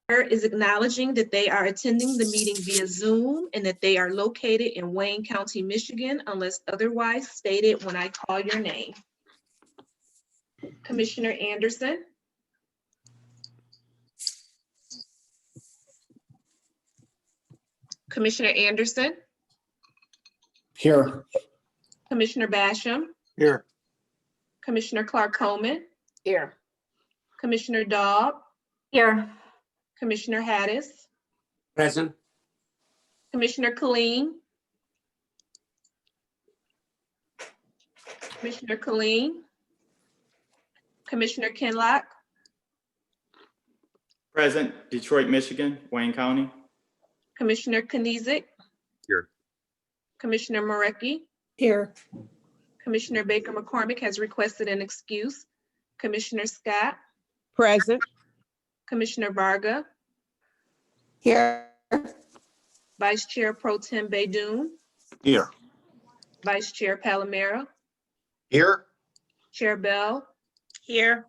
is acknowledging that they are attending the meeting via Zoom and that they are located in Wayne County, Michigan, unless otherwise stated when I call your name. Commissioner Anderson. Commissioner Anderson. Here. Commissioner Basham. Here. Commissioner Clark-Coleman. Here. Commissioner Daub. Here. Commissioner Hattis. Present. Commissioner Killeen. Commissioner Killeen. Commissioner Kinlock. Present, Detroit, Michigan, Wayne County. Commissioner Kniezek. Here. Commissioner Marecki. Here. Commissioner Baker McCormick has requested an excuse. Commissioner Scott. Present. Commissioner Varga. Here. Vice Chair Pro Tem Baydoun. Here. Vice Chair Palomero. Here. Chair Bell. Here.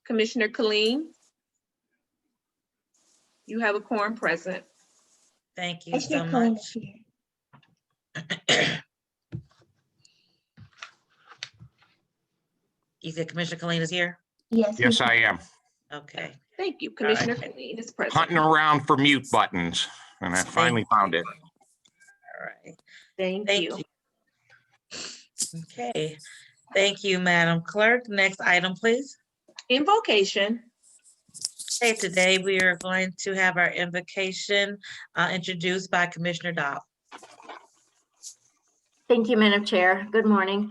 Commissioner Killeen. You have a quorum present. Thank you so much. You said Commissioner Killeen is here? Yes, I am. Okay. Thank you. Commissioner Killeen is present. Hunting around for mute buttons, and I finally found it. All right. Thank Thank you. you. Okay. Thank you, Madam Clerk. Next item, please. Invocation. Okay, today we are going to have our invocation introduced by Commissioner Dobb. Thank you, Madam Chair. Good morning.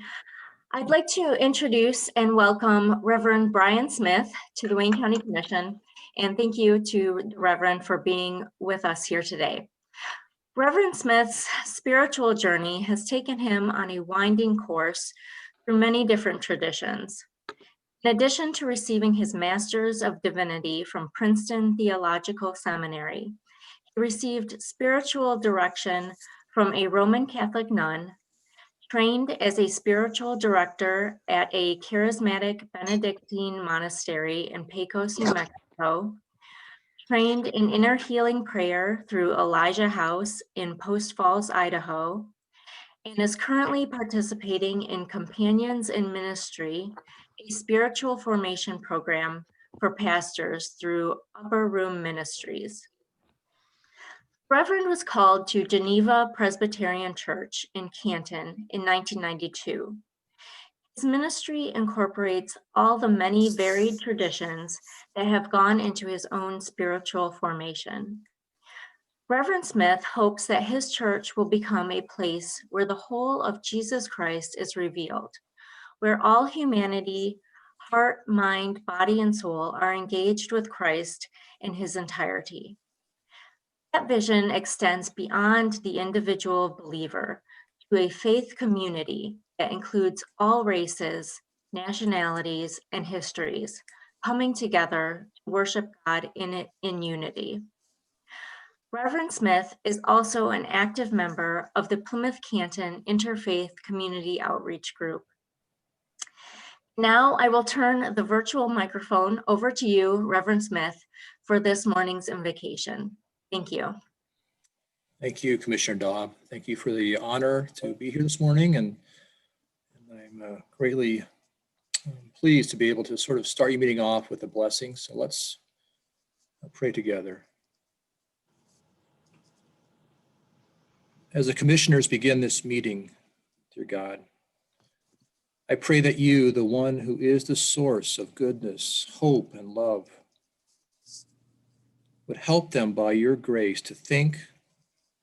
I'd like to introduce and welcome Reverend Brian Smith to the Wayne County Commission, and thank you to the Reverend for being with us here today. Reverend Smith's spiritual journey has taken him on a winding course through many different traditions. In addition to receiving his Master's of Divinity from Princeton Theological Seminary, he received spiritual direction from a Roman Catholic nun, trained as a spiritual director at a charismatic Benedictine monastery in Pecos, New Mexico, trained in inner healing prayer through Elijah House in Post Falls, Idaho, and is currently participating in Companions in Ministry, a spiritual formation program for pastors through Upper Room Ministries. Reverend was called to Geneva Presbyterian Church in Canton in 1992. His ministry incorporates all the many varied traditions that have gone into his own spiritual formation. Reverend Smith hopes that his church will become a place where the whole of Jesus Christ is revealed, where all humanity, heart, mind, body, and soul are engaged with Christ in his entirety. That vision extends beyond the individual believer to a faith community that includes all races, nationalities, and histories coming together to worship God in unity. Reverend Smith is also an active member of the Plymouth Canton Interfaith Community Outreach Group. Now I will turn the virtual microphone over to you, Reverend Smith, for this morning's invocation. Thank you. Thank you, Commissioner Daub. Thank you for the honor to be here this morning, and I'm greatly pleased to be able to sort of start your meeting off with a blessing. So let's pray together. As the commissioners begin this meeting, dear God, I pray that you, the one who is the source of goodness, hope, and love, would help them by your grace to think,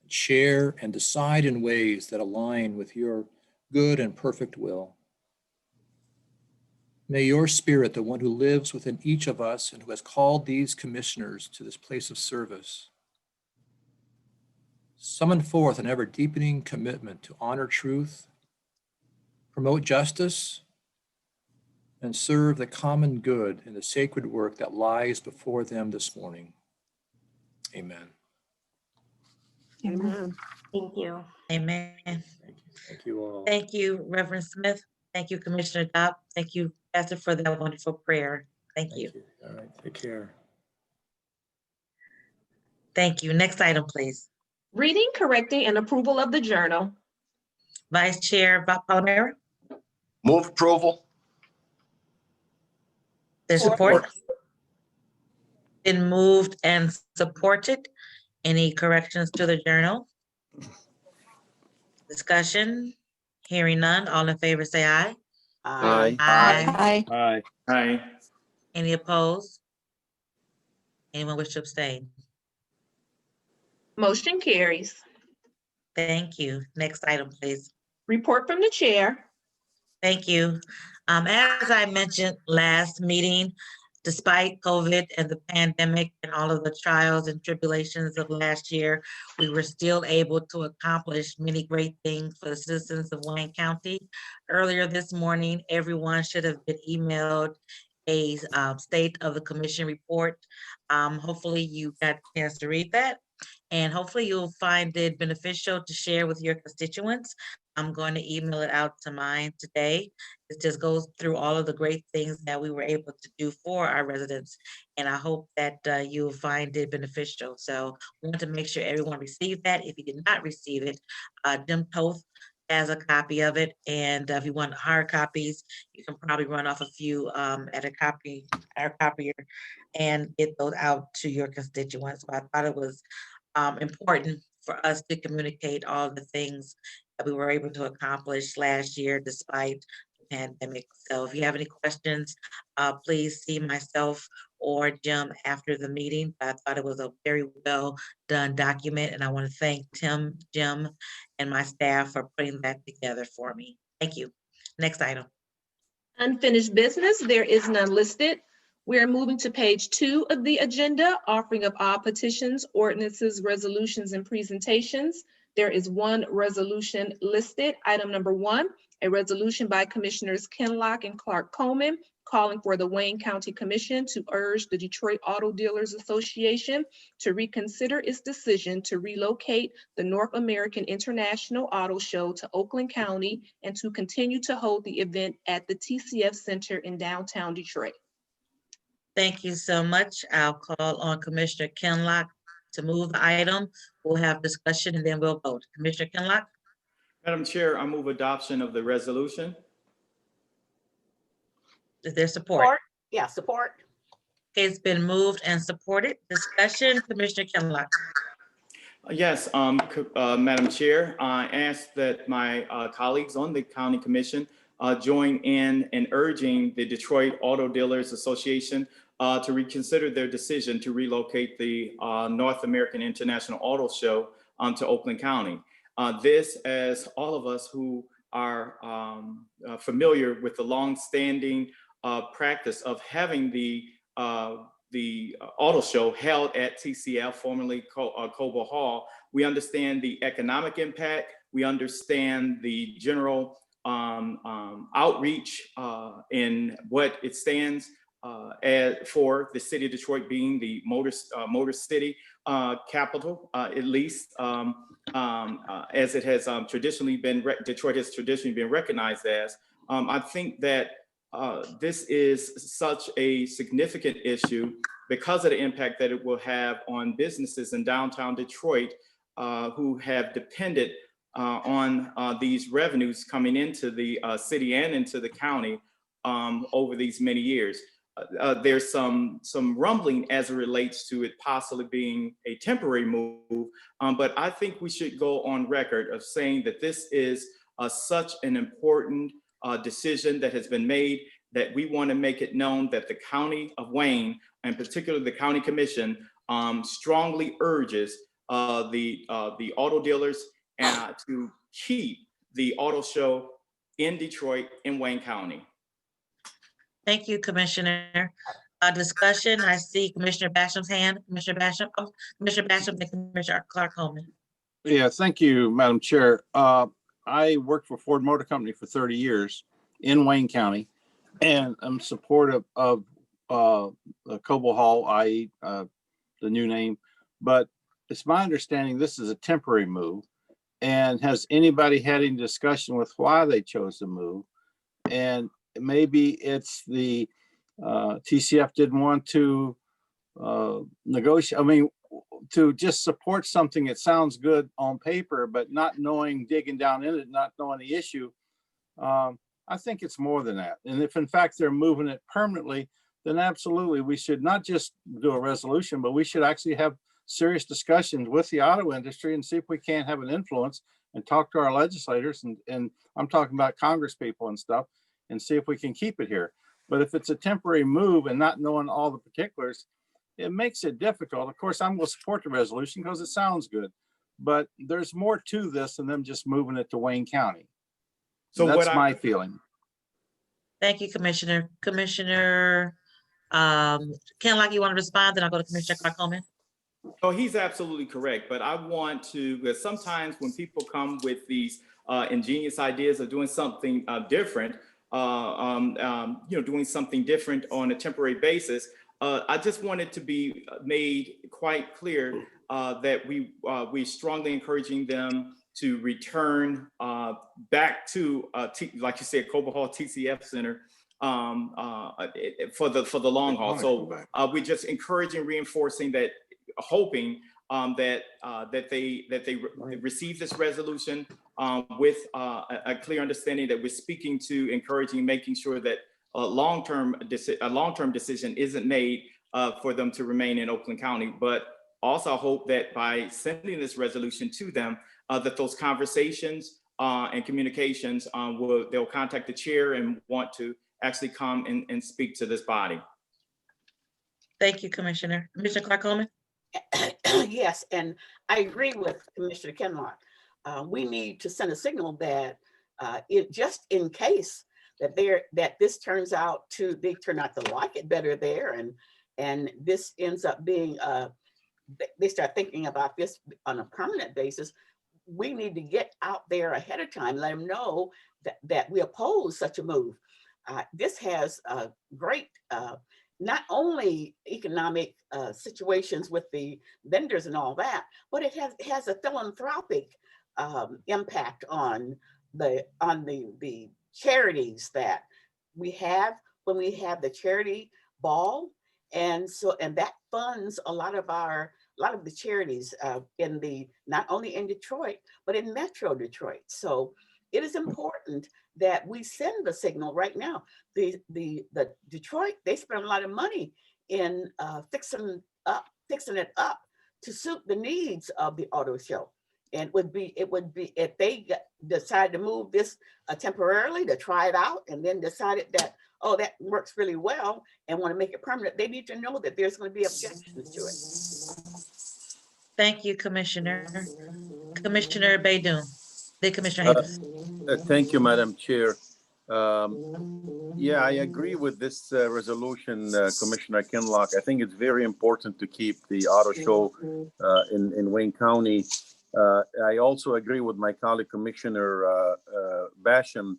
share, and decide in ways that align with your good and perfect will. May your Spirit, the one who lives within each of us and who has called these commissioners to this place of service, summon forth an ever-deepening commitment to honor truth, promote justice, and serve the common good in the sacred work that lies before them this morning. Amen. Amen. Thank you. Amen. Thank you all. Thank you, Reverend Smith. Thank you, Commissioner Dobb. Thank you, Pastor, for that wonderful prayer. Thank you. All right, take care. Thank you. Next item, please. Reading, correcting, and approval of the journal. Vice Chair Palomero, Move approval. there's support. Been moved and supported. Any corrections to the journal? Discussion? Hearing none. All in favor, say aye. Aye. Aye. Aye. Aye. Any opposed? Anyone wish to abstain? Motion carries. Thank you. Next item, please. Report from the chair. Thank you. As I mentioned last meeting, despite COVID and the pandemic and all of the trials and tribulations of last year, we were still able to accomplish many great things for the citizens of Wayne County. Earlier this morning, everyone should have been emailed a state of the commission report. Hopefully you got a chance to read that, and hopefully you'll find it beneficial to share with your constituents. I'm going to email it out to mine today. It just goes through all of the great things that we were able to do for our residents. And I hope that you'll find it beneficial. So we want to make sure everyone received that. If you did not receive it, Jim Toth has a copy of it. And if you want hard copies, you can probably run off a few at our copier and get those out to your constituents. So I thought it was important for us to communicate all the things that we were able to accomplish last year despite the pandemic. So if you have any questions, please see myself or Jim after the meeting. I thought it was a very well done document, and I want to thank Tim, Jim, and my staff for putting that together for me. Thank you. Next item. Unfinished business, there is none listed. We are moving to page 2 of the agenda, offering of all petitions, ordinances, resolutions, and presentations. There is one resolution listed. Item number 1, a resolution by Commissioners Kinlock and Clark Coleman calling for the Wayne County Commission to urge the Detroit Auto Dealers Association to reconsider its decision to relocate the North American International Auto Show to Oakland County and to continue to hold the event at the TCF Center in downtown Detroit. Thank you so much. I'll call on Commissioner Kinlock to move the item. We'll have discussion and then we'll vote. Commissioner Kinlock? Madam Chair, I move adoption of the resolution. Is there support? Yeah, support. It's been moved and supported. Discussion, Commissioner Kinlock. Yes, Madam Chair, I ask that my colleagues on the County Commission join in urging the Detroit Auto Dealers Association to reconsider their decision to relocate the North American International Auto Show to Oakland County. This, as all of us who are familiar with the long-standing practice of having the auto show held at TCF, formerly Cobo Hall, we understand the economic impact. We understand the general outreach in what it stands for the city of Detroit being the motor city capital, at least as it has traditionally been, Detroit has traditionally been recognized as. I think that this is such a significant issue because of the impact that it will have on businesses in downtown Detroit who have depended on these revenues coming into the city and into the county over these many years. There's some rumbling as it relates to it possibly being a temporary move, but I think we should go on record of saying that this is such an important decision that has been made, that we want to make it known that the County of Wayne, and particularly the County Commission, strongly urges the auto dealers to keep the auto show in Detroit, in Wayne County. Thank you, Commissioner. Discussion, I see Commissioner Basham's hand. Commissioner Basham, and Commissioner Clark Coleman. Yeah, thank you, Madam Chair. I worked for Ford Motor Company for 30 years in Wayne County, and I'm supportive of the Cobo Hall, i.e. The new name, but it's my understanding this is a temporary move. And has anybody had any discussion with why they chose to move? And maybe it's the TCF didn't want to negotiate. I mean, to just support something that sounds good on paper, but not knowing, digging down in it, not knowing the issue. I think it's more than that. And if in fact they're moving it permanently, then absolutely we should not just do a resolution, but we should actually have serious discussions with the auto industry and see if we can't have an influence and talk to our legislators. And I'm talking about Congress people and stuff, and see if we can keep it here. But if it's a temporary move and not knowing all the particulars, it makes it difficult. Of course, I'm going to support the resolution because it sounds good, but there's more to this than them just moving it to Wayne County. So that's my feeling. Thank you, Commissioner. Commissioner Kenlock, you want to respond? Then I'll go to Commissioner Clark Coleman. Oh, he's absolutely correct. But I want to, because sometimes when people come with these ingenious ideas of doing something different, doing something different on a temporary basis, I just wanted to be made quite clear that we strongly encouraging them to return back to, like you said, Cobo Hall TCF Center for the long haul. So we're just encouraging, reinforcing that, hoping that they receive this resolution with a clear understanding that we're speaking to, encouraging, making sure that a long-term decision isn't made for them to remain in Oakland County. But also hope that by sending this resolution to them, that those conversations and communications they'll contact the chair and want to actually come and speak to this body. Thank you, Commissioner. Commissioner Clark Coleman. Yes, and I agree with Commissioner Kenlock. We need to send a signal that just in case that this turns out they turn out to like it better there, and this ends up being they start thinking about this on a permanent basis. We need to get out there ahead of time, let them know that we oppose such a move. This has great not only economic situations with the vendors and all that, but it has a philanthropic impact on the charities that we have when we have the charity ball, and that funds a lot of the charities not only in Detroit but in Metro Detroit. So it is important that we send the signal right now. The Detroit, they spend a lot of money in fixing it up to suit the needs of the auto show. And it would be if they decide to move this temporarily to try it out, and then decided that, oh, that works really well, and want to make it permanent, they need to know that there's going to be objections to it. Thank you, Commissioner. Commissioner Baidoon. Then Commissioner Hayes. Thank you, Madam Chair. Yeah, I agree with this resolution, Commissioner Kinlock. I think it's very important to keep the auto show in Wayne County. I also agree with my colleague, Commissioner Basham.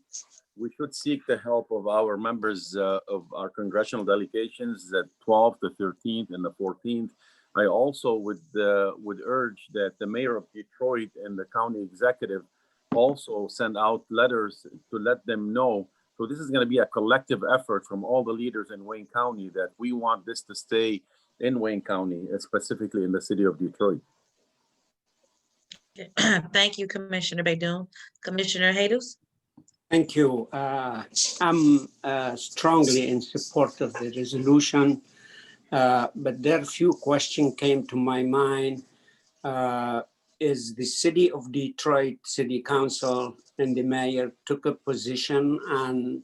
We should seek the help of our members of our congressional delegations, the 12th, the 13th, and the 14th. I also would urge that the mayor of Detroit and the county executive also send out letters to let them know. So this is going to be a collective effort from all the leaders in Wayne County that we want this to stay in Wayne County, specifically in the city of Detroit. Thank you, Commissioner Baidoon. Commissioner Hayes. Thank you. I'm strongly in support of the resolution, but there are a few questions came to my mind. Is the city of Detroit City Council and the mayor took a position on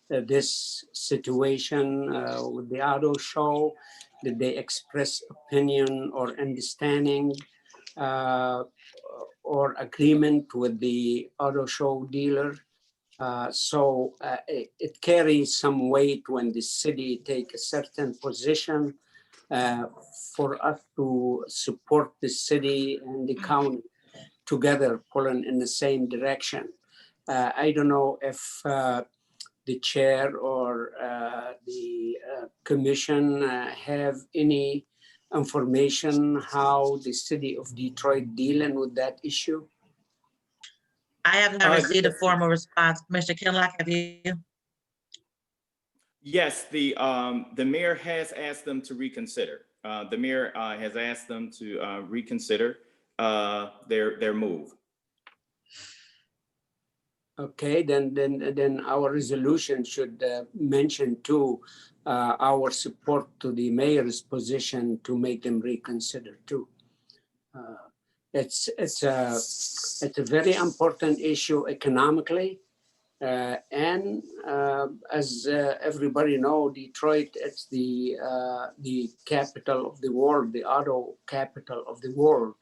this situation with the auto show? Did they express opinion or understanding or agreement with the auto show dealer? So it carries some weight when the city take a certain position for us to support the city and the county together pulling in the same direction. I don't know if the chair or the commission have any information how the city of Detroit dealing with that issue. I have not received a formal response. Commissioner Kinlock, have you? Yes, the mayor has asked them to reconsider. The mayor has asked them to reconsider their move. Okay, then our resolution should mention too our support to the mayor's position to make them reconsider too. It's a very important issue economically, and as everybody know, Detroit, it's the capital of the world, the auto capital of the world,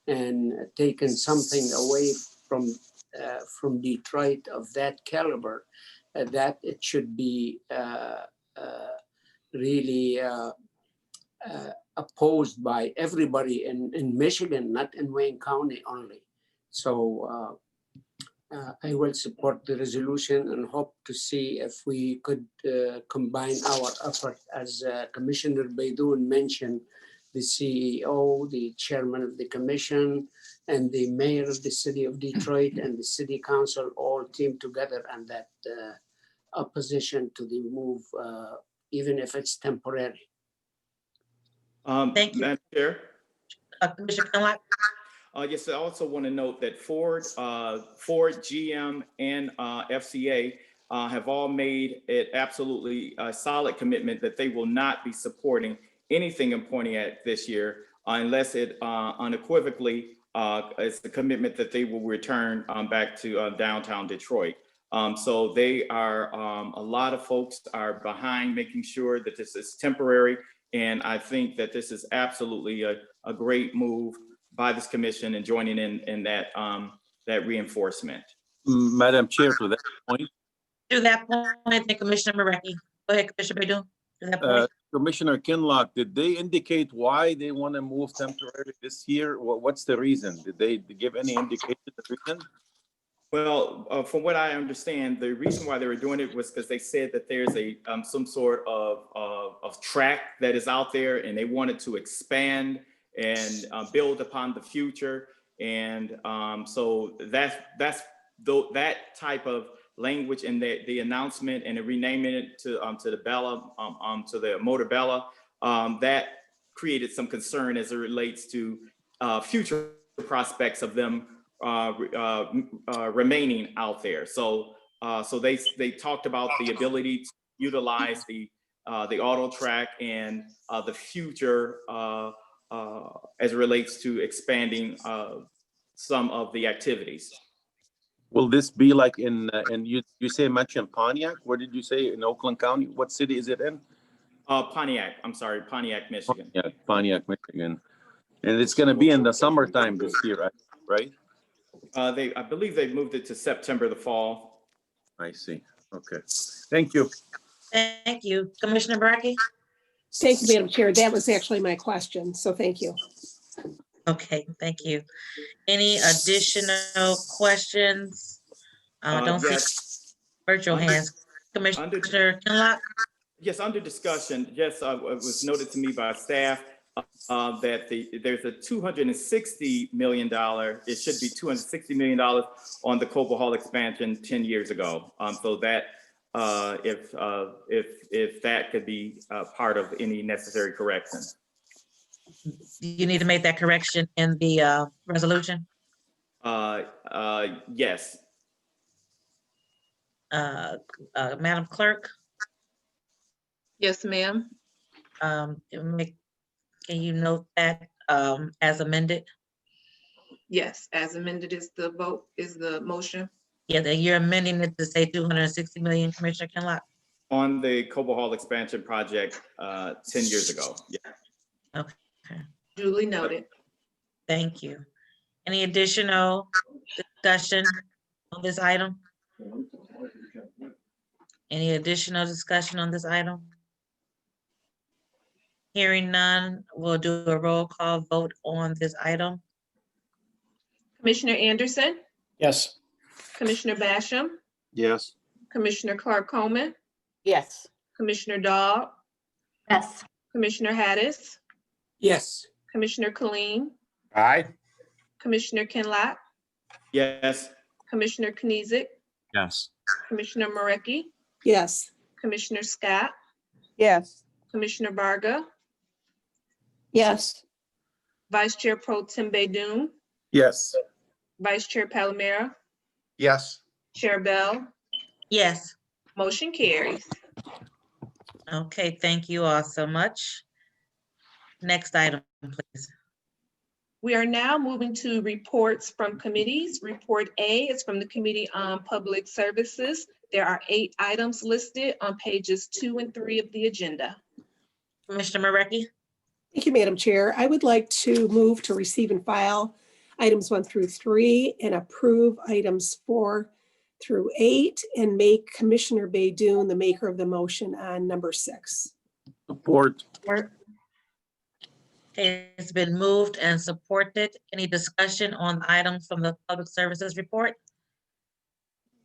and taking something away from Detroit of that caliber, that it should be really opposed by everybody in Michigan, not in Wayne County only. So I will support the resolution and hope to see if we could combine our effort, as Commissioner Baidoun mentioned, the CEO, the chairman of the commission, and the mayor of the city of Detroit and the city council all team together on that opposition to the move, even if it's temporary. Thank you. Madam Chair. Commissioner Kinlock? Yes, I also want to note that Ford, GM, and FCA have all made it absolutely a solid commitment that they will not be supporting anything in Pontiac this year unless it unequivocally is the commitment that they will return back to downtown Detroit. So they are, a lot of folks are behind making sure that this is temporary. And I think that this is absolutely a great move by this commission and joining in that that reinforcement. Madam Chair, to that point. To that point, then Commissioner Marecki. Go ahead, Commissioner Baidoun. To that point. Commissioner Kinlock, did they indicate why they want to move temporarily this year? What's the reason? Did they give any indication of the reason? Well, from what I understand, the reason why they were doing it was because they said that there's a some sort of track that is out there, and they wanted to expand and build upon the future. And so that's that type of language in the announcement and the renaming it to the Bella, to the Motor Bella, that created some concern as it relates to future prospects of them remaining out there. So they talked about the ability to utilize the auto track and the future as it relates to expanding some of the activities. Will this be like in you mentioned Pontiac? Where did you say, in Oakland County? What city is it in? Pontiac, I'm sorry, Pontiac, Michigan. Yeah, Pontiac, Michigan. And it's going to be in the summertime this year, right? I believe they moved it to September, the fall. I see. Okay. Thank you. Thank you. Commissioner Marecki? Thank you, Madam Chair. That was actually my question, so thank you. Okay, thank you. Any additional questions? Don't see virtual hands. Commissioner Kinlock? Yes, under discussion, yes, it was noted to me by staff that there's a $260 million, it should be $260 million on the Cobo Hall expansion 10 years ago. So that if that could be part of any necessary correction. You need to make that correction in the resolution? Yes. Madam Clerk? Yes, ma'am. Can you note that as amended? Yes, as amended is the vote, is the motion. Yeah, that you're amending it to say 260 million, Commissioner Kinlock? On the Cobo Hall expansion project 10 years ago. Yeah. Okay. Duly noted. Thank you. Any additional discussion on this item? Any additional discussion on this item? Hearing none, we'll do a roll call vote on this item. Commissioner Anderson, Yes. Commissioner Basham, Yes. Commissioner Clark Coleman, Yes. Commissioner Dahl, Yes. Commissioner Hattis, Yes. Commissioner Colleen, Aye. Commissioner Kinlock, Yes. Commissioner Kniezek, Yes. Commissioner Marecki, Yes. Commissioner Scott, Yes. Commissioner Varga, Yes. Vice Chair Pro Tem Baydoun, Yes. Vice Chair Palomero, Yes. Chair Bell, Yes. motion carries. Okay, thank you all so much. Next item, please. We are now moving to reports from committees. Report A is from the Committee on Public Services. There are 8 items listed on pages 2 and 3 of the agenda. Commissioner Marecki? Thank you, Madam Chair. I would like to move to receive and file items 1 through 3 and approve items 4 through 8 and make Commissioner Baydoun the maker of the motion on number 6. Support. Okay, it's been moved and supported. Any discussion on items from the Public Services Report?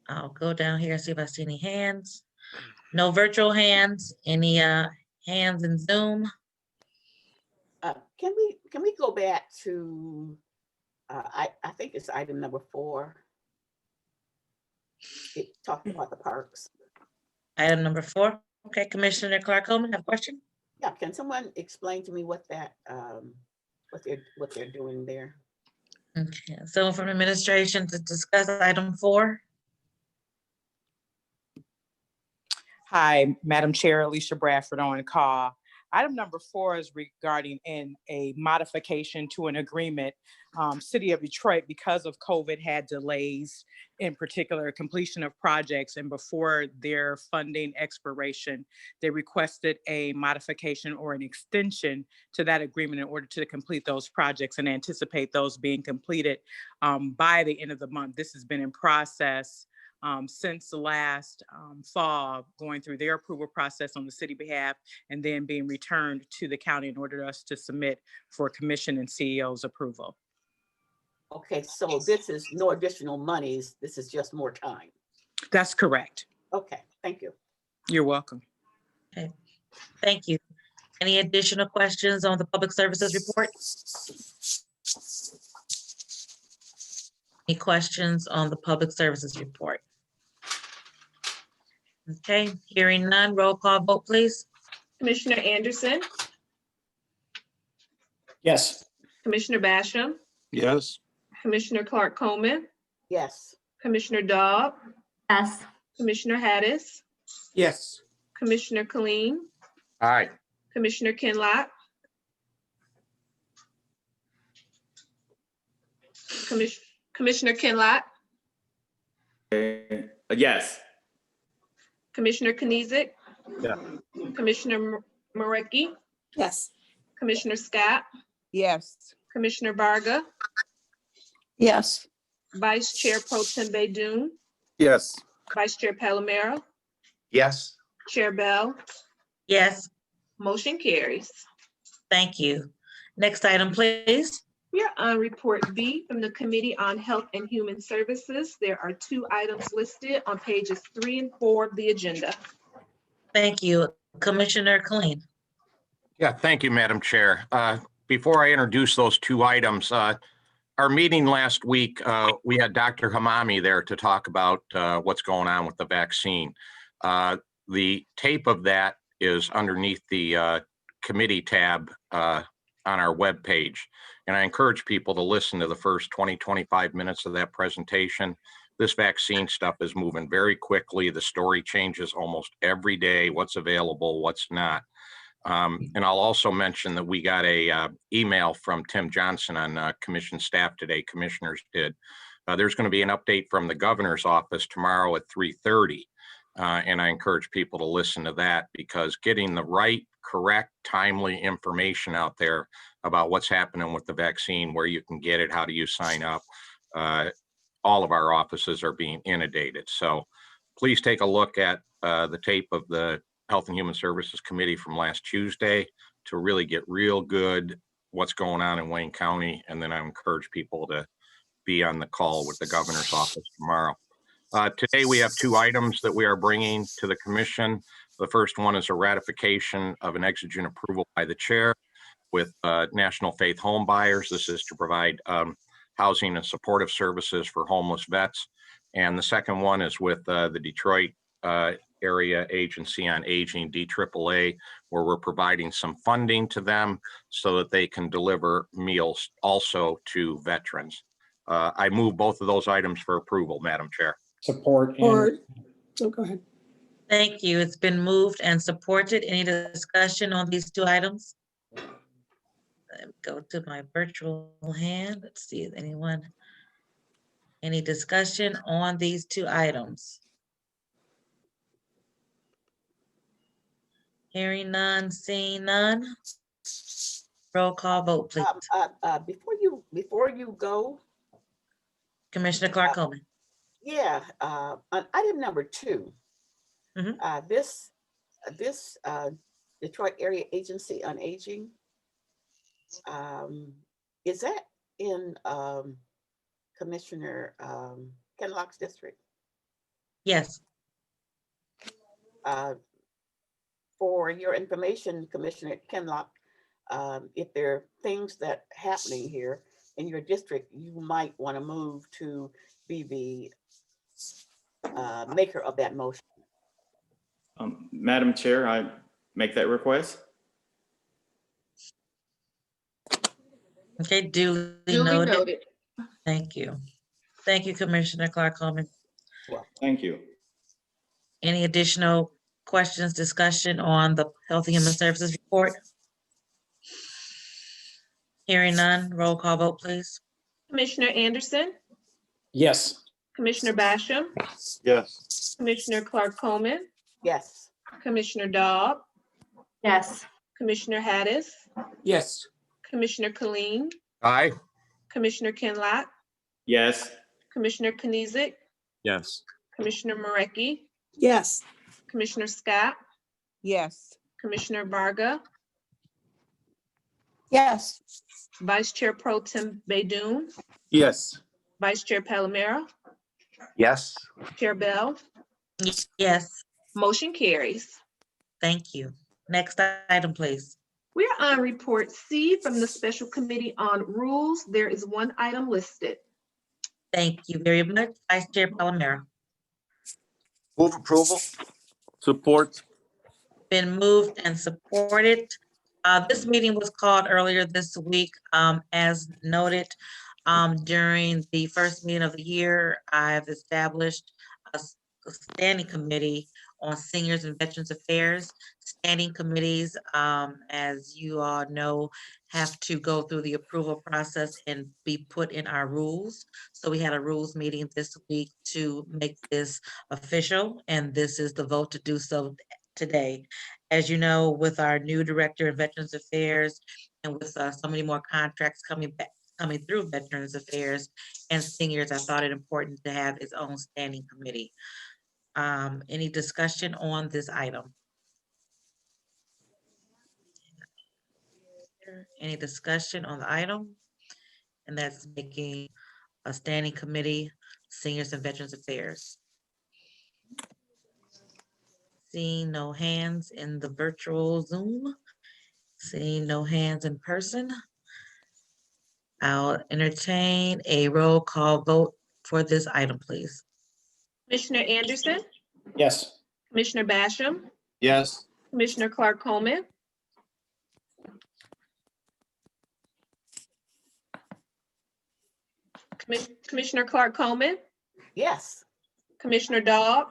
I'll go down here and see if I see any hands. No virtual hands. Any hands in Zoom? Can we go back to, I think it's item number 4. It talked about the parks. Item number 4. Okay, Commissioner Clark Coleman, have a question? Yeah, can someone explain to me what that, what they're doing there? Okay, so from administration to discuss item 4. Hi, Madam Chair, Alicia Bradford on call. Item number 4 is regarding a modification to an agreement. City of Detroit, because of COVID, had delays, in particular completion of projects, and before their funding expiration, they requested a modification or an extension to that agreement in order to complete those projects and anticipate those being completed by the end of the month. This has been in process since the last fall, going through their approval process on the city behalf and then being returned to the county in order for us to submit for commission and CEO's approval. Okay, so this is no additional monies. This is just more time. That's correct. Okay, thank you. You're welcome. Okay, thank you. Any additional questions on the Public Services Report? Any questions on the Public Services Report? Okay, hearing none, roll call vote, please. Commissioner Anderson, Yes. Commissioner Basham, Yes. Commissioner Clark Coleman, Yes. Commissioner Dobb, Yes. Commissioner Hattis, Yes. Commissioner Killeen, Aye. Commissioner Kinlock, Commissioner Kinlock, Yes. Commissioner Knizik, Yeah. Commissioner Marecki, Yes. Commissioner Scott, Yes. Commissioner Varga, Yes. Vice Chair Pro Tem Baydoun, Yes. Vice Chair Palomero, Yes. Chair Bell, Yes, motion carries. thank you. Next item, please. We are on report B from the Committee on Health and Human Services. There are 2 items listed on pages 3 and 4 of the agenda. Thank you. Commissioner Killeen. Yeah, thank you, Madam Chair. Before I introduce those 2 items, our meeting last week, we had Dr. Hamami there to talk about what's going on with the vaccine. The tape of that is underneath the committee tab on our webpage. And I encourage people to listen to the first 20, 25 minutes of that presentation. This vaccine stuff is moving very quickly. The story changes almost every day, what's available, what's not. And I'll also mention that we got a email from Tim Johnson on commission staff today, commissioners did. There's going to be an update from the governor's office tomorrow at 3:30. And I encourage people to listen to that, because getting the right, correct, timely information out there about what's happening with the vaccine, where you can get it, how do you sign up, all of our offices are being inundated. So please take a look at the tape of the Health and Human Services Committee from last Tuesday to really get real good what's going on in Wayne County. And then I encourage people to be on the call with the governor's office tomorrow. Today, we have 2 items that we are bringing to the commission. The first one is a ratification of an exigent approval by the chair with National Faith Home Buyers. This is to provide housing and supportive services for homeless vets. And the second one is with the Detroit Area Agency on Aging, DAAA, where we're providing some funding to them so that they can deliver meals also to veterans. I move both of those items for approval, Madam Chair. Support. Or, oh, go ahead. Thank you. It's been moved and supported. Any discussion on these two items? Let me go to my virtual hand. Let's see if anyone, any discussion on these two items? Hearing none, seeing none. Roll call vote, please. Before you go, Commissioner Clark Coleman. yeah, on item number 2, this Detroit Area Agency on Aging, is that in Commissioner Kenlock's district? Yes. For your information, Commissioner Kenlock, if there are things that are happening here in your district, you might want to move to be the maker of that motion. Madam Chair, I make that request. Okay, duly noted. Thank you. Thank you, Commissioner Clark Coleman. Well, thank you. Any additional questions, discussion on the Health and Human Services report? Hearing none, roll call vote, please. Commissioner Anderson, Yes. Commissioner Basham, Yes. Commissioner Clark Coleman, Yes. Commissioner Daub, Yes. Commissioner Hattis, Yes. Commissioner Killeen, Aye. Commissioner Kenlock, Yes. Commissioner Knizik, Yes. Commissioner Marecki, Yes. Commissioner Scott, Yes. Commissioner Varga, Yes. Vice Chair Pro Tem Baydoun, Yes. Vice Chair Palomero, Yes. Chair Bell, Yes, motion carries. thank you. Next item, please. We're on report C from the Special Committee on Rules. There is one item listed. Thank you very much, Vice Chair Palomero. Move approval. Support. Been moved and supported. This meeting was called earlier this week. As noted, during the first meeting of the year, I've established a standing committee on Seniors and Veterans Affairs. Standing committees, as you all know, have to go through the approval process and be put in our rules. So we had a rules meeting this week to make this official, and this is the vote to do so today. As you know, with our new Director of Veterans Affairs and with so many more contracts coming through Veterans Affairs and seniors, I thought it important to have its own standing committee. Any discussion on this item? Any discussion on the item? And that's making a standing committee, Seniors and Veterans Affairs. Seeing no hands in the virtual Zoom, seeing no hands in person, I'll entertain a roll call vote for this item, please. Commissioner Anderson, Yes. Commissioner Basham, Yes. Commissioner Clark Coleman, Commissioner Clark Coleman, Yes. Commissioner Daub,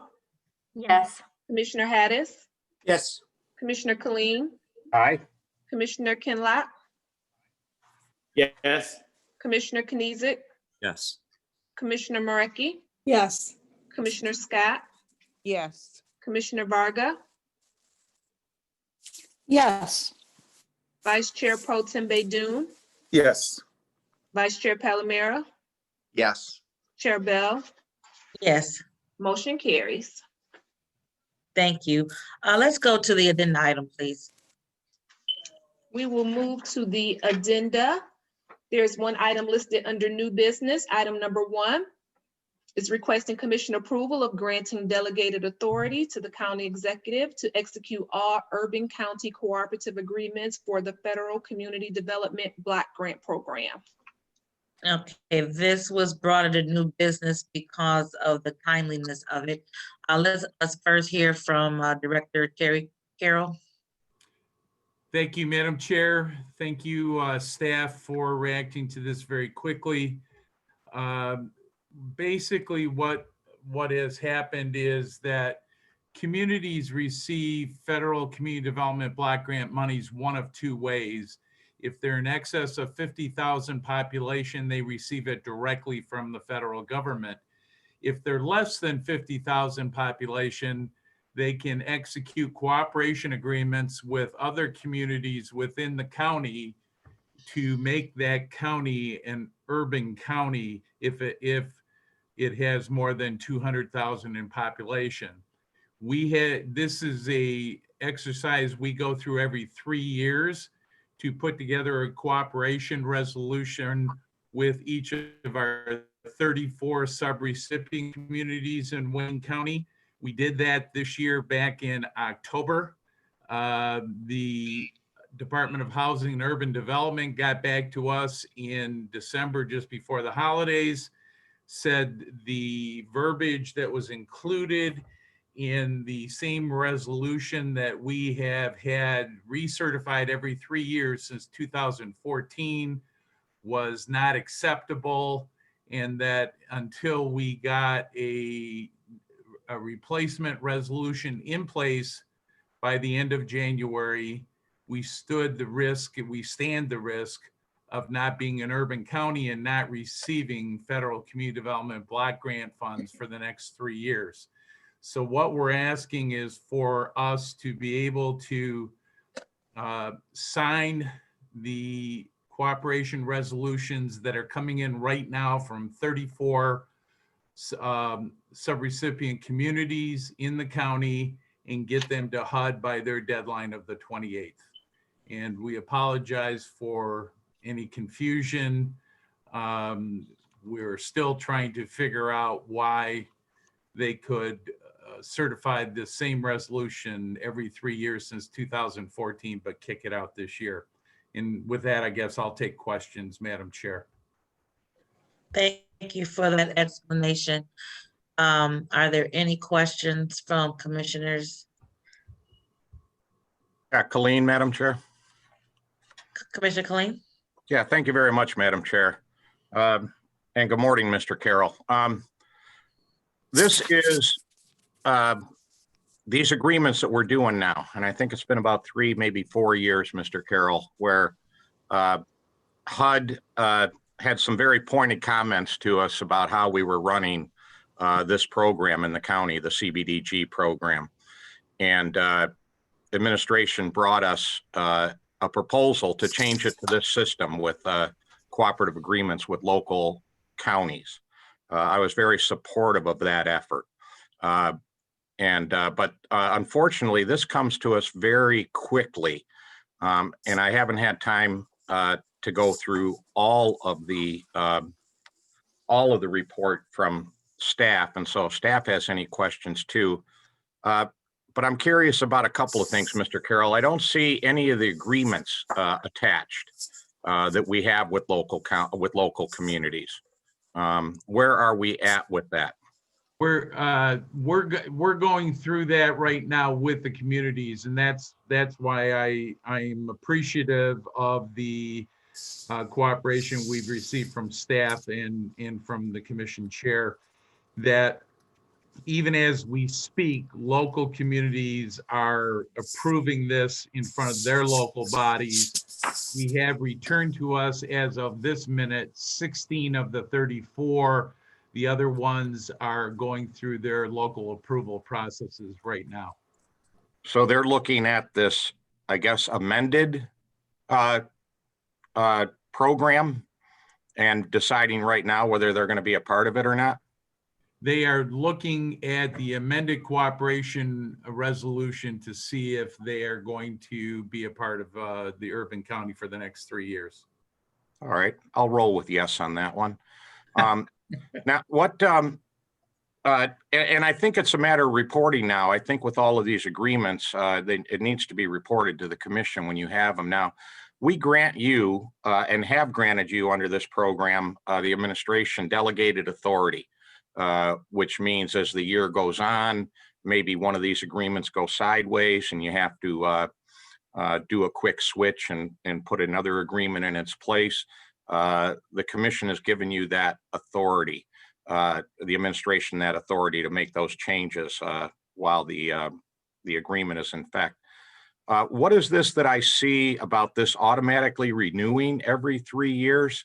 Yes. Commissioner Hattis, Yes. Commissioner Killeen, Aye. Commissioner Kenlock, Yes. Commissioner Knizik, Yes. Commissioner Marecki, Yes. Commissioner Scott, Yes. Commissioner Varga, Yes. Vice Chair Pro Tem Baydoun, Yes. Vice Chair Palomero, Yes. Chair Bell, Yes, motion carries. thank you. Let's go to the agenda item, please. We will move to the agenda. There's one item listed under new business. Item number 1 is requesting commission approval of granting delegated authority to the county executive to execute all urban county cooperative agreements for the Federal Community Development Block Grant Program. Okay, this was brought into new business because of the timeliness of it. Let's first hear from Director Terry Carroll. Thank you, Madam Chair. Thank you, staff, for reacting to this very quickly. Basically, what has happened is that communities receive federal community development block grant monies one of two ways. If they're in excess of 50,000 population, they receive it directly from the federal government. If they're less than 50,000 population, they can execute cooperation agreements with other communities within the county to make that county an urban county if it has more than 200,000 in population. This is a exercise we go through every 3 years to put together a cooperation resolution with each of our 34 sub-recipient communities in Wayne County. We did that this year back in October. The Department of Housing and Urban Development got back to us in December, just before the holidays, said the verbiage that was included in the same resolution that we have had recertified every 3 years since 2014 was not acceptable, and that until we got a replacement resolution in place by the end of January, we stand the risk of not being an urban county and not receiving federal community development block grant funds for the next 3 years. So what we're asking is for us to be able to sign the cooperation resolutions that are coming in right now from 34 subrecipient communities in the county and get them to HUD by their deadline of the 28th. And we apologize for any confusion. We're still trying to figure out why they could certify the same resolution every 3 years since 2014, but kick it out this year. And with that, I guess I'll take questions, Madam Chair. Thank you for that explanation. Are there any questions from commissioners? Colleen, Madam Chair. Commissioner Colleen? Yeah, thank you very much, Madam Chair. And good morning, Mr. Carroll. This is these agreements that we're doing now, and I think it's been about 3, maybe 4 years, Mr. Carroll, where HUD had some very pointed comments to us about how we were running this program in the county, the CBDG program. And administration brought us a proposal to change it to this system with cooperative agreements with local counties. I was very supportive of that effort. But unfortunately, this comes to us very quickly. And I haven't had time to go through all of the report from staff. And so if staff has any questions too. But I'm curious about a couple of things, Mr. Carroll. I don't see any of the agreements attached that we have with local communities. Where are we at with that? We're going through that right now with the communities, and that's why I'm appreciative of the cooperation we've received from staff and from the commission chair, that even as we speak, local communities are approving this in front of their local bodies. We have returned to us, as of this minute, 16 of the 34. The other ones are going through their local approval processes right now. So they're looking at this, I guess, amended program and deciding right now whether they're going to be a part of it or not? They are looking at the amended cooperation resolution to see if they are going to be a part of the urban county for the next 3 years. All right, I'll roll with yes on that one. Now, what, and I think it's a matter of reporting now. I think with all of these agreements, it needs to be reported to the commission when you have them. Now, we grant you and have granted you under this program, the administration delegated authority which means as the year goes on, maybe one of these agreements go sideways and you have to do a quick switch and put another agreement in its place. The commission has given you that authority, the administration that authority to make those changes while the agreement is in effect. What is this that I see about this automatically renewing every 3 years?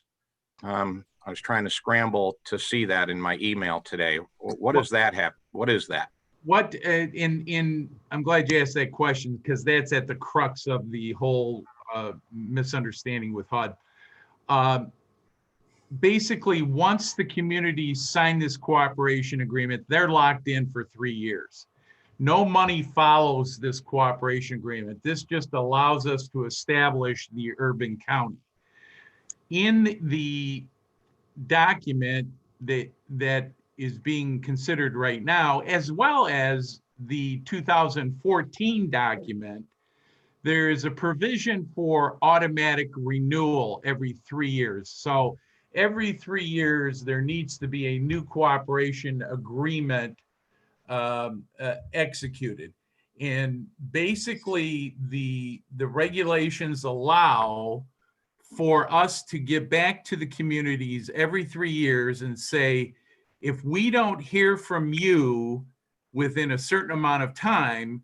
I was trying to scramble to see that in my email today. What does that have? What is that? What I'm glad you asked that question, because that's at the crux of the whole misunderstanding with HUD. Basically, once the communities sign this cooperation agreement, they're locked in for 3 years. No money follows this cooperation agreement. This just allows us to establish the urban county. In the document that is being considered right now, as well as the 2014 document, there is a provision for automatic renewal every 3 years. So every 3 years, there needs to be a new cooperation agreement executed. And basically, the regulations allow for us to get back to the communities every 3 years and say, if we don't hear from you within a certain amount of time,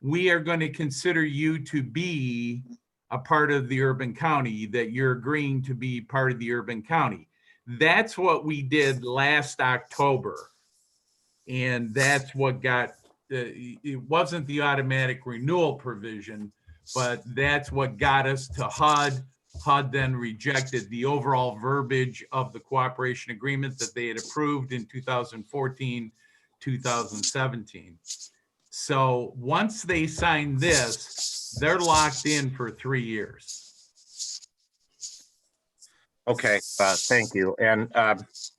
we are going to consider you to be a part of the urban county, that you're agreeing to be part of the urban county. That's what we did last October. And that's what got, it wasn't the automatic renewal provision, but that's what got us to HUD. HUD then rejected the overall verbiage of the cooperation agreement that they had approved in 2014, 2017. So once they sign this, they're locked in for 3 years. Okay, thank you. And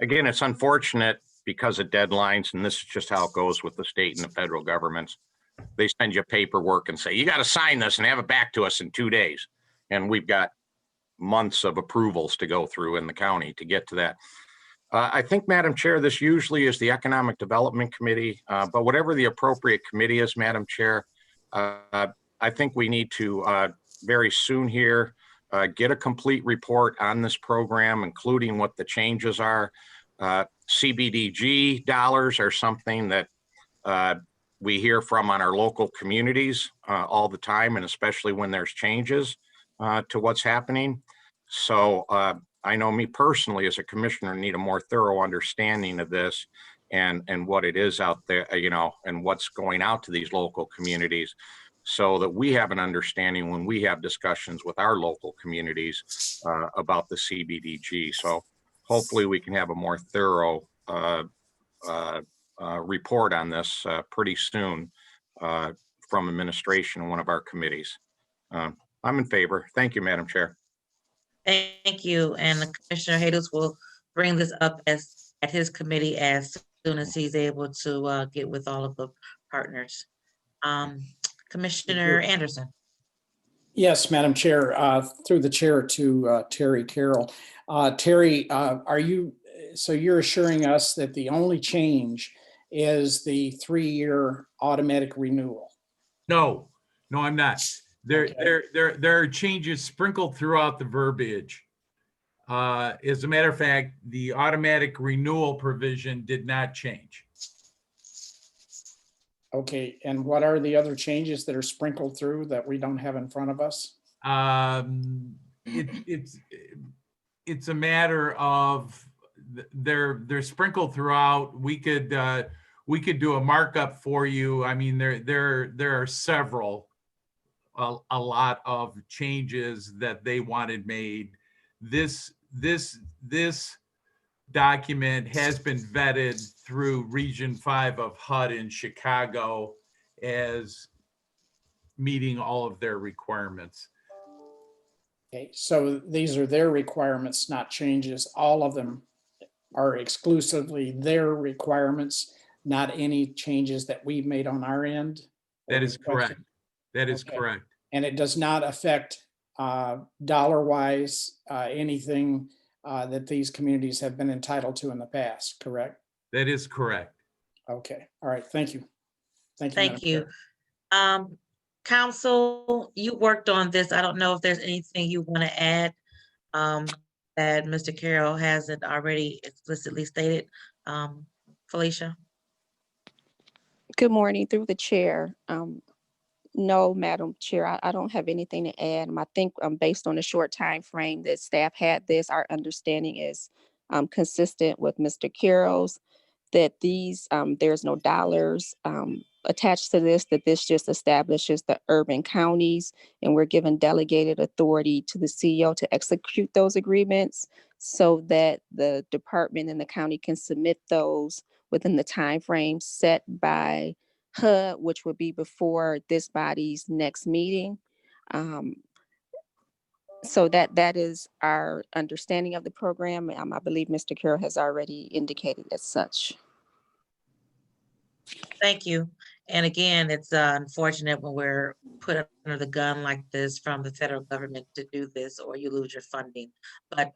again, it's unfortunate because of deadlines, and this is just how it goes with the state and the federal governments. They send you paperwork and say, you got to sign this and have it back to us in 2 days. And we've got months of approvals to go through in the county to get to that. I think, Madam Chair, this usually is the Economic Development Committee, but whatever the appropriate committee is, Madam Chair, I think we need to very soon here get a complete report on this program, including what the changes are. CBDG dollars are something that we hear from on our local communities all the time, and especially when there's changes to what's happening. So I know me personally as a commissioner need a more thorough understanding of this and what it is out there, you know, and what's going out to these local communities, so that we have an understanding when we have discussions with our local communities about the CBDG. So hopefully we can have a more thorough report on this pretty soon from administration in one of our committees. I'm in favor. Thank you, Madam Chair. Thank you. And Commissioner Haydos will bring this up at his committee as soon as he's able to get with all of the partners. Commissioner Anderson. Yes, Madam Chair, through the chair to Terry Carroll. Terry, you're assuring us that the only change is the 3-year automatic renewal? No, I'm not. There are changes sprinkled throughout the verbiage. As a matter of fact, the automatic renewal provision did not change. Okay, and what are the other changes that are sprinkled through that we don't have in front of us? It's a matter of they're sprinkled throughout. We could do a markup for you. I mean, there are several, a lot of changes that they wanted made. This document has been vetted through Region 5 of HUD in Chicago as meeting all of their requirements. Okay, so these are their requirements, not changes. All of them are exclusively their requirements, not any changes that we've made on our end? That is correct. That is correct. And it does not affect dollar-wise anything that these communities have been entitled to in the past, correct? That is correct. Okay, all right, thank you. Thank you. Thank Madam you. Chair. Council, you worked on this. I don't know if there's anything you want to add that Mr. Carroll hasn't already explicitly stated. Felicia? Good morning, through the chair. No, Madam Chair, I don't have anything to add. I think based on the short time frame that staff had this, our understanding is consistent with Mr. Carroll's, that these, there's no dollars attached to this, that this just establishes the urban counties, and we're given delegated authority to the CEO to execute those agreements so that the department and the county can submit those within the time frame set by HUD, which would be before this body's next meeting. So that is our understanding of the program. I believe Mr. Carroll has already indicated as such. Thank you. And again, it's unfortunate when we're put under the gun like this from the federal government to do this, or you lose your funding. But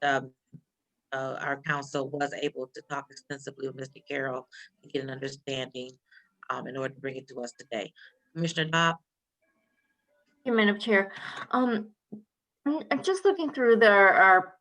our council was able to talk extensively with Mr. Carroll to get an understanding in order to bring it to us today. Commissioner Dobb? Thank you, Madam Chair. I'm just looking through our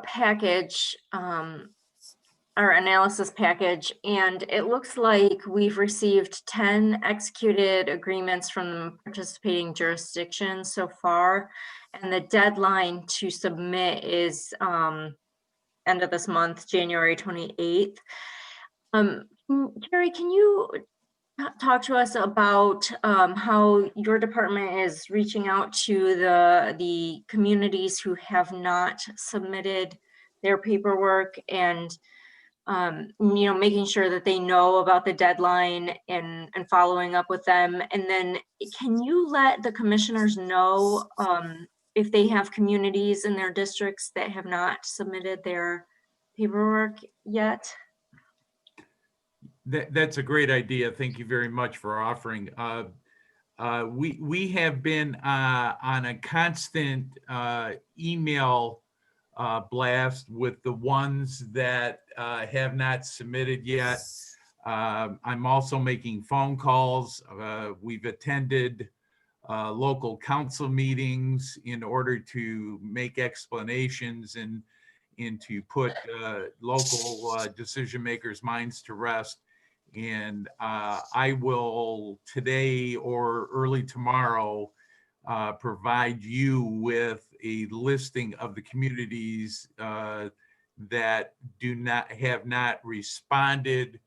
package, our analysis package, and it looks like we've received 10 executed agreements from the participating jurisdictions so far, and the deadline to submit is end of this month, January 28th. Terry, can you talk to us about how your department is reaching out to the communities who have not submitted their paperwork, and making sure that they know about the deadline and following up with them? And then can you let the commissioners know if they have communities in their districts that have not submitted their paperwork yet? That's a great idea. Thank you very much for offering. We have been on a constant email blast with the ones that have not submitted yet. I'm also making phone calls. We've attended local council meetings in order to make explanations and to put local decision makers' minds to rest. And I will today or early tomorrow provide you with a listing of the communities that have not responded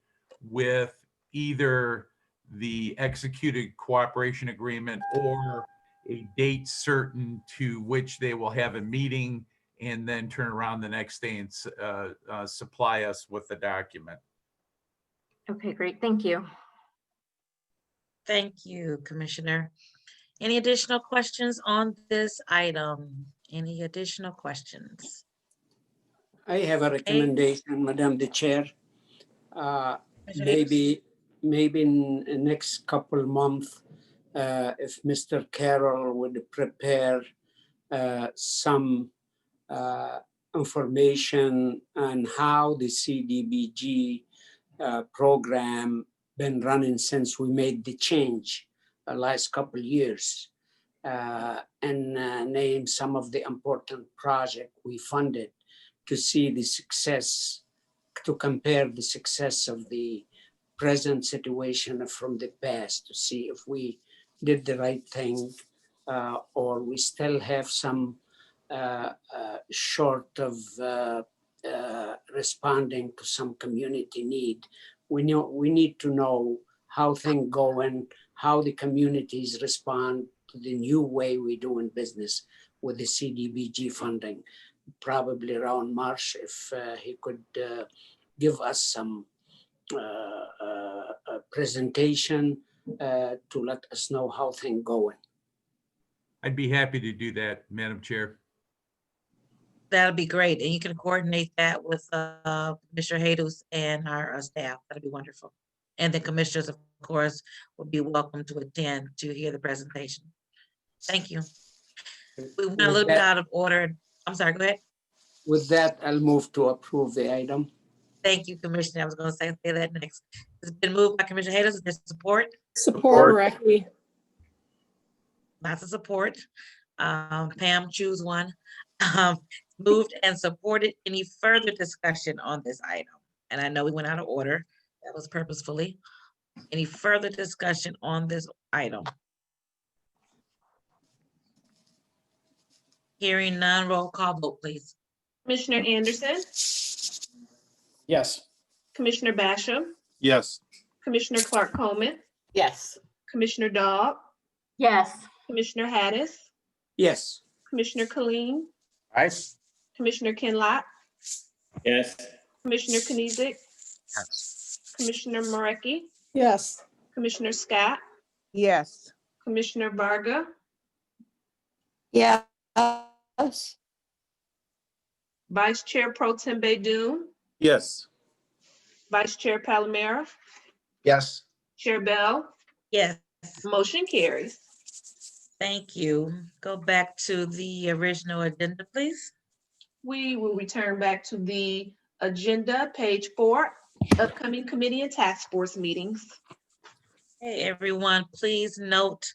with either the executed cooperation agreement or a date certain to which they will have a meeting and then turn around the next day and supply us with the document. Okay, great. Thank you. Thank you, Commissioner. Any additional questions on this item? Any additional questions? I have a recommendation, Madam the Chair. Maybe in the next couple months, if Mr. Carroll would prepare some information on how the CDBG program been running since we made the change the last couple years, and name some of the important projects we funded to see the success, to compare the success of the present situation from the past, to see if we did the right thing or we still have some short of responding to some community need. We need to know how things going, how the communities respond to the new way we're doing business with the CDBG funding. Probably around March, if he could give us some presentation to let us know how things going. I'd be happy to do that, Madam Chair. That'll be great. And you can coordinate that with Mr. Jesus and our staff. That'd be wonderful. And the commissioners, of course, would be welcome to attend to hear the presentation. Thank you. We went a little bit out of order. I'm sorry, go ahead. With that, I'll move to approve the item. Thank you, Commissioner. I was going to say that next. It's been moved by Commissioner Hayes. Is there support? Support, Marecki. Lots of support. Pam, choose one. Moved and supported. Any further discussion on this item? And I know we went out of order. That was purposefully. Any further discussion on this item? Hearing none, roll call vote, please. Commissioner Anderson, Yes. Commissioner Basham, Yes. Commissioner Clark Coleman, Yes. Commissioner Dobb, Yes. Commissioner Hattis, Yes. Commissioner Colleen, Aye. Commissioner Kinlock, Yes. Commissioner Knizik, Yes. Commissioner Marecki, Yes. Commissioner Scott, Yes. Commissioner Varga, Yes. Vice Chair Pro Tem Baydoun, Yes. Vice Chair Palomera, Yes. Chair Bell, Yes. motion carries. Thank you. Go back to the original agenda, please. We will return back to the agenda, page 4, upcoming committee and task force meetings. Hey, everyone, please note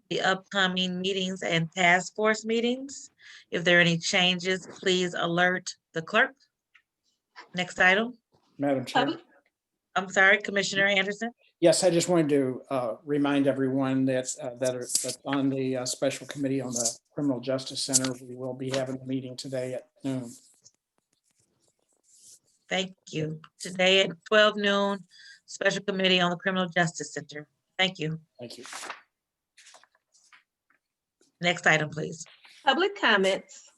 the upcoming meetings and task force meetings. If there are any changes, please alert the clerk. Next item. Madam Chair. I'm sorry, Commissioner Anderson. Yes, I just wanted to remind everyone that's on the special committee on the Criminal Justice Center. We will be having a meeting today at noon. Thank you. Today at 12 noon, special committee on the Criminal Justice Center. Thank you. Thank you. Next item, please. Public comments.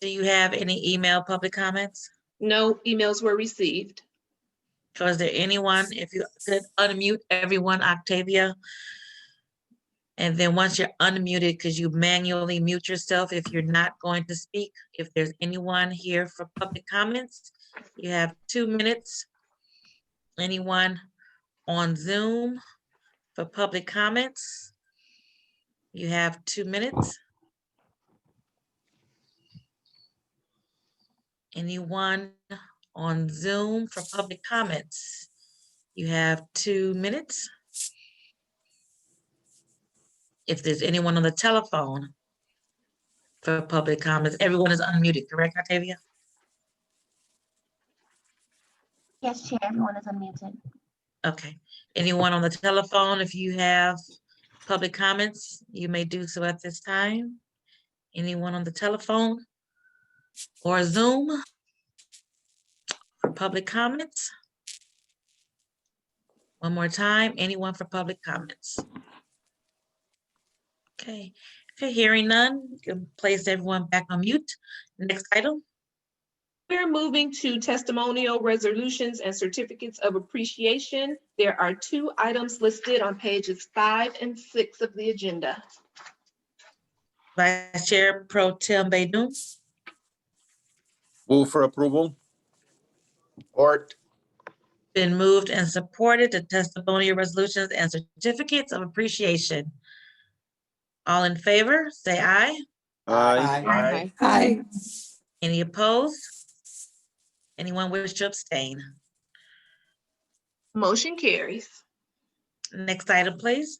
Do you have any email public comments? No emails were received. So is there anyone, if you could unmute everyone, Octavia? And then once you're unmuted, could you manually mute yourself if you're not going to speak? If there's anyone here for public comments, you have 2 minutes. Anyone on Zoom for public comments? You have 2 minutes. Anyone on Zoom for public comments? You have 2 minutes. If there's anyone on the telephone for public comments, everyone is unmuted, correct, Octavia? Yes, Chair, everyone is unmuted. Okay. Anyone on the telephone, if you have public comments, you may do so at this time. Anyone on the telephone or Zoom for public comments? One more time, anyone for public comments? Okay, hearing none, you can place everyone back on mute. Next item. We're moving to testimonial resolutions and certificates of appreciation. There are 2 items listed on pages 5 and 6 of the agenda. Vice Chair Pro Tem Baydoun. Move for approval. Support. Been moved and supported the testimonial resolutions and certificates of appreciation. All in favor, say aye. Aye. Aye. Any opposed? Anyone wish to abstain? Motion carries. Next item, please.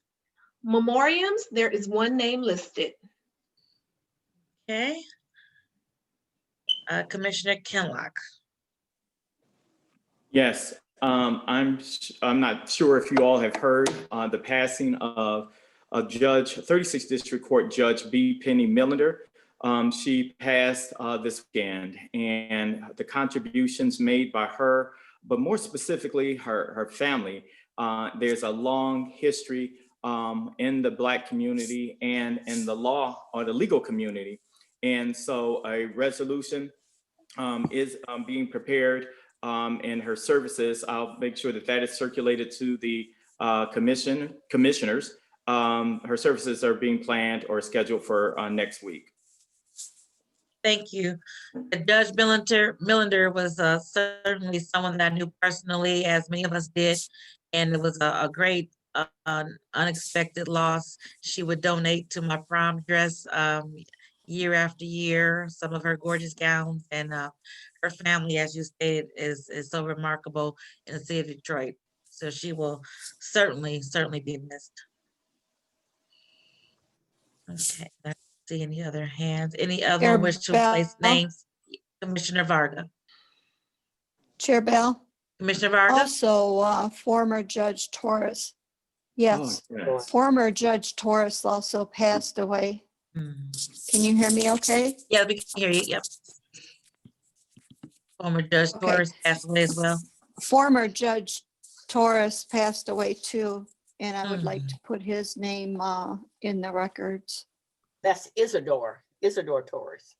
Memoriams, there is 1 name listed. Okay. Commissioner Kinlock. Yes, I'm not sure if you all have heard the passing of a judge, 36th District Court Judge B. Penny Millender. She passed this weekend, and the contributions made by her, but more specifically her family. There's a long history in the Black community and in the law or the legal community. And so a resolution is being prepared in her services. I'll make sure that that is circulated to the commissioners. Her services are being planned or scheduled for next week. Thank you. Judge Millender was certainly someone that I knew personally, as many of us did, and it was a great unexpected loss. She would donate to my prom dress year after year, some of her gorgeous gowns, and her family, as you stated, is so remarkable in the city of Detroit. So she will certainly be missed. Okay, let's see any other hands. Any other Chair wish to place Bell. names? Commissioner Varga. Chair Bell, Commissioner Varga? also former Judge Torres. Yes, yes. former Judge Torres also passed away. Can you hear me okay? Yeah, we can hear you. Yep. Former Judge Okay. Torres passed away as well. Former Judge Torres passed away too, and I would like to put his name in the records. That's Isidore Torres.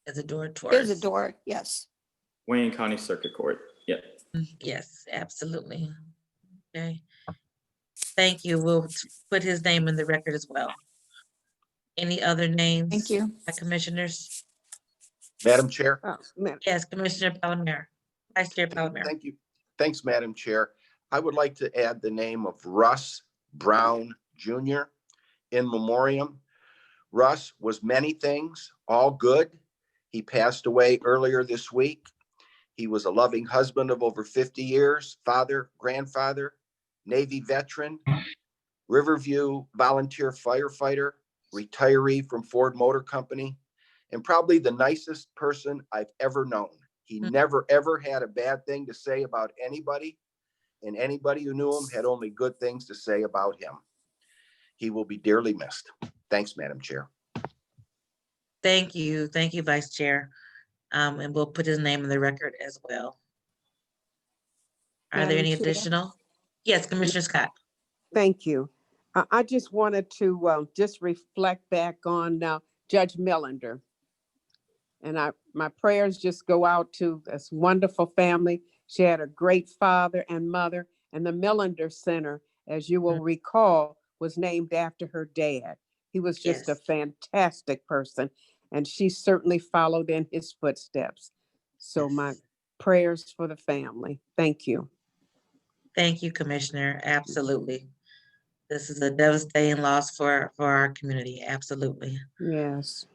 Isidore Torres. Isidore, yes. Wayne County Circuit Court. Yeah. Yes, absolutely. Okay. Thank you. We'll put his name in the record as well. Any other names? Thank you. Commissioners? Madam Chair. Yes, Commissioner Palomero. Vice Chair Palomero. Thank you. Thanks, Madam Chair. I would like to add the name of Russ Brown Jr. in memoriam. Russ was many things, all good. He passed away earlier this week. He was a loving husband of over 50 years, father, grandfather, Navy veteran, Riverview volunteer firefighter, retiree from Ford Motor Company, and probably the nicest person I've ever known. He never, ever had a bad thing to say about anybody, and anybody who knew him had only good things to say about him. He will be dearly missed. Thanks, Madam Chair. Thank you. Thank you, Vice Chair. And we'll put his name in the record as well. Are there Madam any Chair. additional? Yes, Commissioner Scott. Thank you. I just wanted to just reflect back on Judge Millender. And my prayers just go out to this wonderful family. She had a great father and mother, and the Millender Center, as you will recall, was named after her dad. He was just a fantastic person, and she certainly followed in his footsteps. So my prayers for the family. Thank you. Thank you, Commissioner. Absolutely. This is a devastating loss for our community. Absolutely. Yes.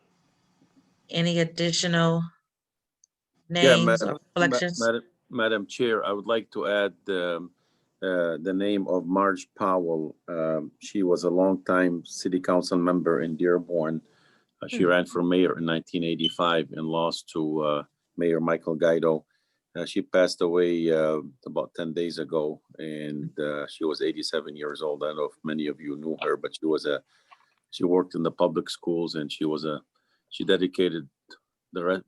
Any additional names or reflections? Madam Chair, I would like to add the name of Marge Powell. She was a longtime city council member in Dearborn. She ran for mayor in 1985 and lost to Mayor Michael Guido. She passed away about 10 days ago, and she was 87 years old. I don't know if many of you knew her, but she worked in the public schools, and she dedicated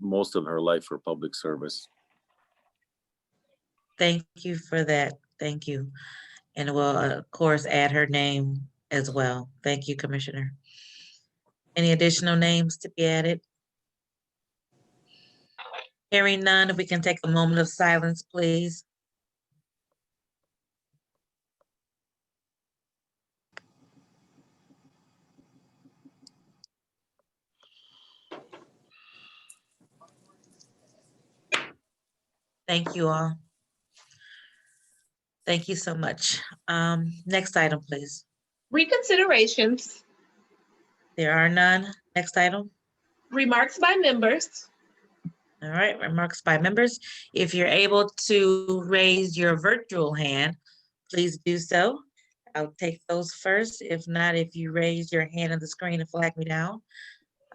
most of her life for public service. Thank you for that. Thank you. And we'll, of course, add her name as well. Thank you, Commissioner. Any additional names to be added? Hearing none, if we can take a moment of silence, please. Thank you all. Thank you so much. Next item, please. Reconsiderations. There are none. Next item. Remarks by members. All right, remarks by members. If you're able to raise your virtual hand, please do so. I'll take those first. If not, if you raise your hand on the screen and flag me down,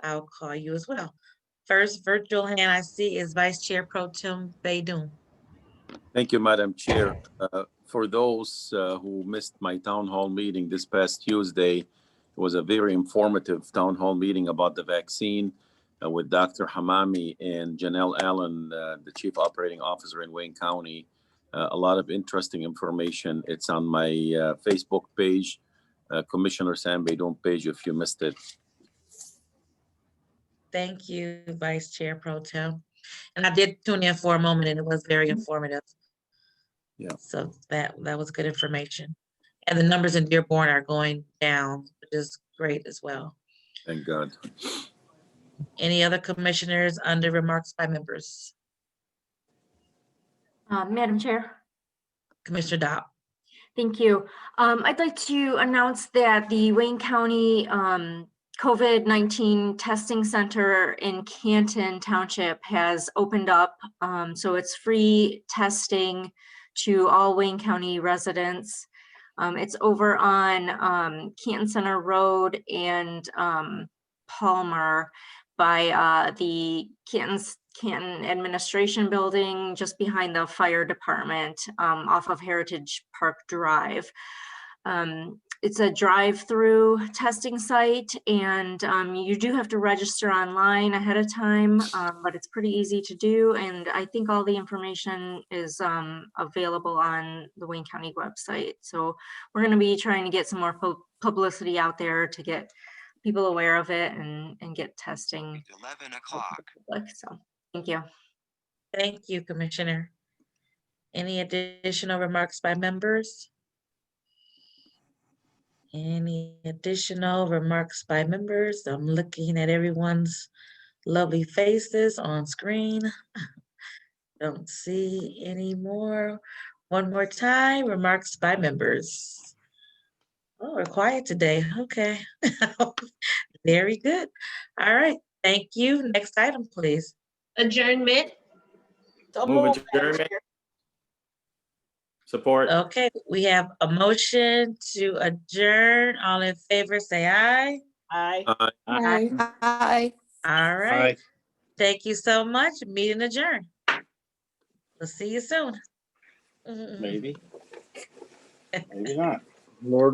I'll call you as well. First virtual hand I see is Vice Chair Pro Tem Baidoon. Thank you, Madam Chair. For those who missed my town hall meeting this past Tuesday, it was a very informative town hall meeting about the vaccine with Dr. Hamami and Janelle Allen, the Chief Operating Officer in Wayne County. A lot of interesting information. It's on my Facebook page, Commissioner Sam Baidoon page, if you missed it. Thank you, Vice Chair Pro Tem. And I did tune in for a moment and it was very informative. Yeah. So that was good information. And the numbers in Dearborn are going down, which is great as well. Thank God. Any other commissioners under remarks by members? Madam Chair. Commissioner Dobb. Thank you. I'd like to announce that the Wayne County COVID-19 testing center in Canton Township has opened up. So it's free testing to all Wayne County residents. It's over on Canton Center Road and Palmer by the Canton Administration Building, just behind the fire department, off of Heritage Park Drive. It's a drive-through testing site, and you do have to register online ahead of time, but it's pretty easy to do. And I think all the information is available on the Wayne County website. So we're going to be trying to get some more publicity out there to get people aware of it and get testing. 11 o'clock. So thank you. Thank you, Commissioner. Any additional remarks by members? Any additional remarks by members? I'm looking at everyone's lovely faces on screen. Don't see any more. One more time, remarks by members. Oh, we're quiet today. Okay. Very good. All right. Thank you. Next item, please. Adjournment. Move adjournment. Support. Okay, we have a motion to adjourn. All in favor, say aye. Aye. Aye. Aye. All right. Aye. Thank you so much. Meeting adjourned. We'll see you soon. Maybe. Maybe not. Lord